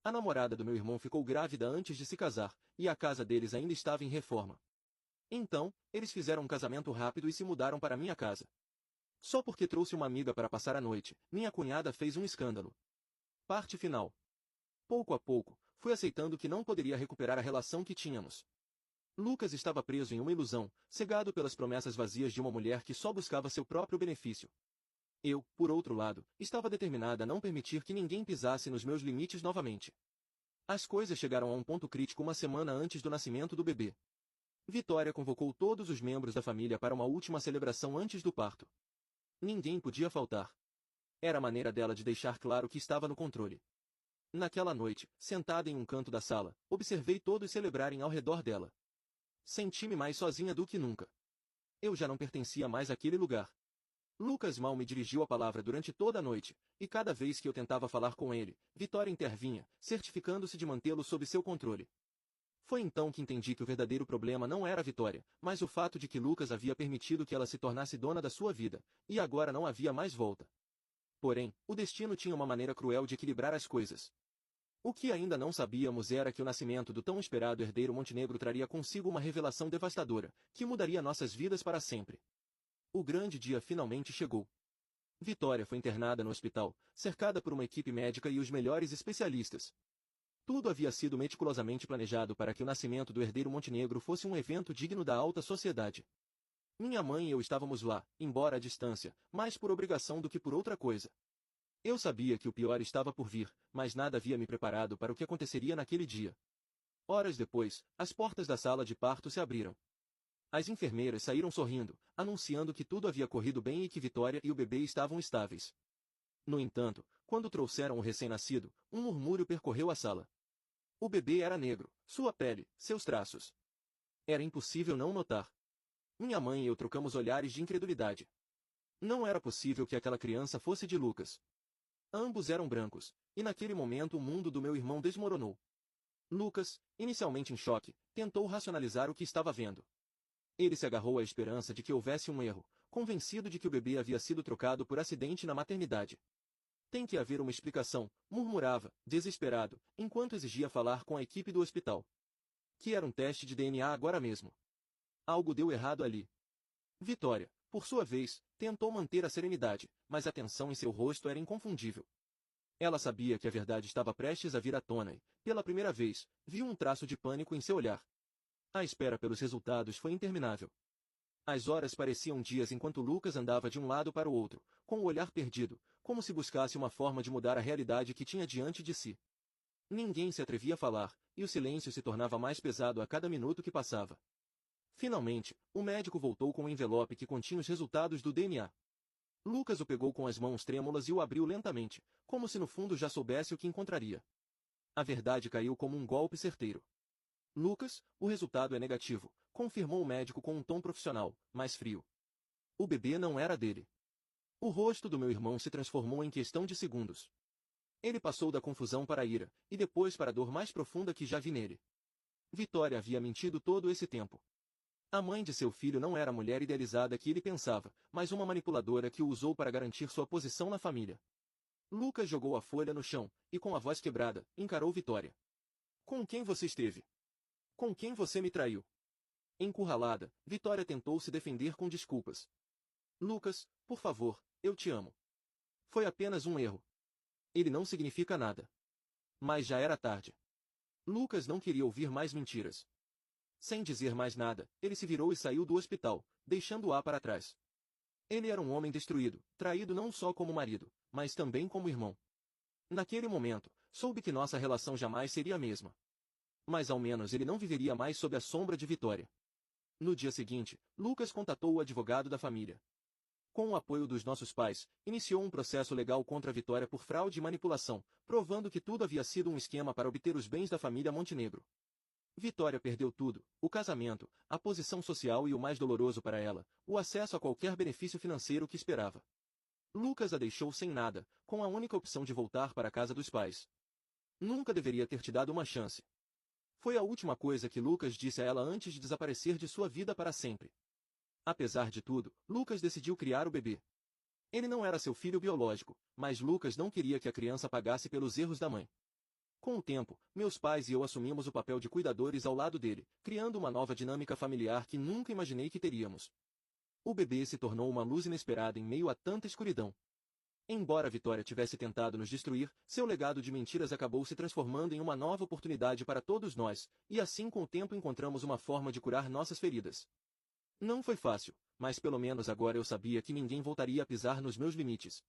A namorada do meu irmão ficou grávida antes de se casar, e a casa deles ainda estava em reforma. Então, eles fizeram um casamento rápido e se mudaram para minha casa. Só porque trouxe uma amiga para passar a noite, minha cunhada fez um escândalo. Parte final. Pouco a pouco, fui aceitando que não poderia recuperar a relação que tínhamos. Lucas estava preso em uma ilusão, cegado pelas promessas vazias de uma mulher que só buscava seu próprio benefício. Eu, por outro lado, estava determinada a não permitir que ninguém pisasse nos meus limites novamente. As coisas chegaram a um ponto crítico uma semana antes do nascimento do bebê. Vitória convocou todos os membros da família para uma última celebração antes do parto. Ninguém podia faltar. Era a maneira dela de deixar claro que estava no controle. Naquela noite, sentada em um canto da sala, observei todos celebrarem ao redor dela. Senti-me mais sozinha do que nunca. Eu já não pertencia mais àquele lugar. Lucas mal me dirigiu a palavra durante toda a noite, e cada vez que eu tentava falar com ele, Vitória intervinha, certificando-se de mantê-lo sob seu controle. Foi então que entendi que o verdadeiro problema não era a Vitória, mas o fato de que Lucas havia permitido que ela se tornasse dona da sua vida, e agora não havia mais volta. Porém, o destino tinha uma maneira cruel de equilibrar as coisas. O que ainda não sabíamos era que o nascimento do tão esperado herdeiro Montenegro traria consigo uma revelação devastadora, que mudaria nossas vidas para sempre. O grande dia finalmente chegou. Vitória foi internada no hospital, cercada por uma equipe médica e os melhores especialistas. Tudo havia sido meticulosamente planejado para que o nascimento do herdeiro Montenegro fosse um evento digno da alta sociedade. Minha mãe e eu estávamos lá, embora à distância, mais por obrigação do que por outra coisa. Eu sabia que o pior estava por vir, mas nada havia me preparado para o que aconteceria naquele dia. Horas depois, as portas da sala de parto se abriram. As enfermeiras saíram sorrindo, anunciando que tudo havia corrido bem e que Vitória e o bebê estavam estáveis. No entanto, quando trouxeram o recém-nascido, um murmúrio percorreu a sala. O bebê era negro, sua pele, seus traços. Era impossível não notar. Minha mãe e eu trocamos olhares de incredulidade. Não era possível que aquela criança fosse de Lucas. Ambos eram brancos, e naquele momento o mundo do meu irmão desmoronou. Lucas, inicialmente em choque, tentou racionalizar o que estava vendo. Ele se agarrou à esperança de que houvesse um erro, convencido de que o bebê havia sido trocado por acidente na maternidade. Tem que haver uma explicação, murmurava, desesperado, enquanto exigia falar com a equipe do hospital. Que era um teste de DNA agora mesmo. Algo deu errado ali. Vitória, por sua vez, tentou manter a serenidade, mas a tensão em seu rosto era inconfundível. Ela sabia que a verdade estava prestes a vir à tona e, pela primeira vez, viu um traço de pânico em seu olhar. A espera pelos resultados foi interminável. As horas pareciam dias enquanto Lucas andava de um lado para o outro, com o olhar perdido, como se buscasse uma forma de mudar a realidade que tinha diante de si. Ninguém se atrevia a falar, e o silêncio se tornava mais pesado a cada minuto que passava. Finalmente, o médico voltou com um envelope que continha os resultados do DNA. Lucas o pegou com as mãos trêmulas e o abriu lentamente, como se no fundo já soubesse o que encontraria. A verdade caiu como um golpe certeiro. Lucas, o resultado é negativo, confirmou o médico com um tom profissional, mas frio. O bebê não era dele. O rosto do meu irmão se transformou em questão de segundos. Ele passou da confusão para a ira, e depois para a dor mais profunda que já vi nele. Vitória havia mentido todo esse tempo. A mãe de seu filho não era a mulher idealizada que ele pensava, mas uma manipuladora que o usou para garantir sua posição na família. Lucas jogou a folha no chão, e com a voz quebrada, encarou Vitória. Com quem você esteve? Com quem você me traiu? Encurralada, Vitória tentou se defender com desculpas. Lucas, por favor, eu te amo. Foi apenas um erro. Ele não significa nada. Mas já era tarde. Lucas não queria ouvir mais mentiras. Sem dizer mais nada, ele se virou e saiu do hospital, deixando-a para trás. Ele era um homem destruído, traído não só como marido, mas também como irmão. Naquele momento, soube que nossa relação jamais seria a mesma. Mas ao menos ele não viveria mais sob a sombra de Vitória. No dia seguinte, Lucas contatou o advogado da família. Com o apoio dos nossos pais, iniciou um processo legal contra a Vitória por fraude e manipulação, provando que tudo havia sido um esquema para obter os bens da família Montenegro. Vitória perdeu tudo, o casamento, a posição social e o mais doloroso para ela, o acesso a qualquer benefício financeiro que esperava. Lucas a deixou sem nada, com a única opção de voltar para a casa dos pais. Nunca deveria ter te dado uma chance. Foi a última coisa que Lucas disse a ela antes de desaparecer de sua vida para sempre. Apesar de tudo, Lucas decidiu criar o bebê. Ele não era seu filho biológico, mas Lucas não queria que a criança pagasse pelos erros da mãe. Com o tempo, meus pais e eu assumimos o papel de cuidadores ao lado dele, criando uma nova dinâmica familiar que nunca imaginei que teríamos. O bebê se tornou uma luz inesperada em meio a tanta escuridão. Embora Vitória tivesse tentado nos destruir, seu legado de mentiras acabou se transformando em uma nova oportunidade para todos nós, e assim com o tempo encontramos uma forma de curar nossas feridas. Não foi fácil, mas pelo menos agora eu sabia que ninguém voltaria a pisar nos meus limites.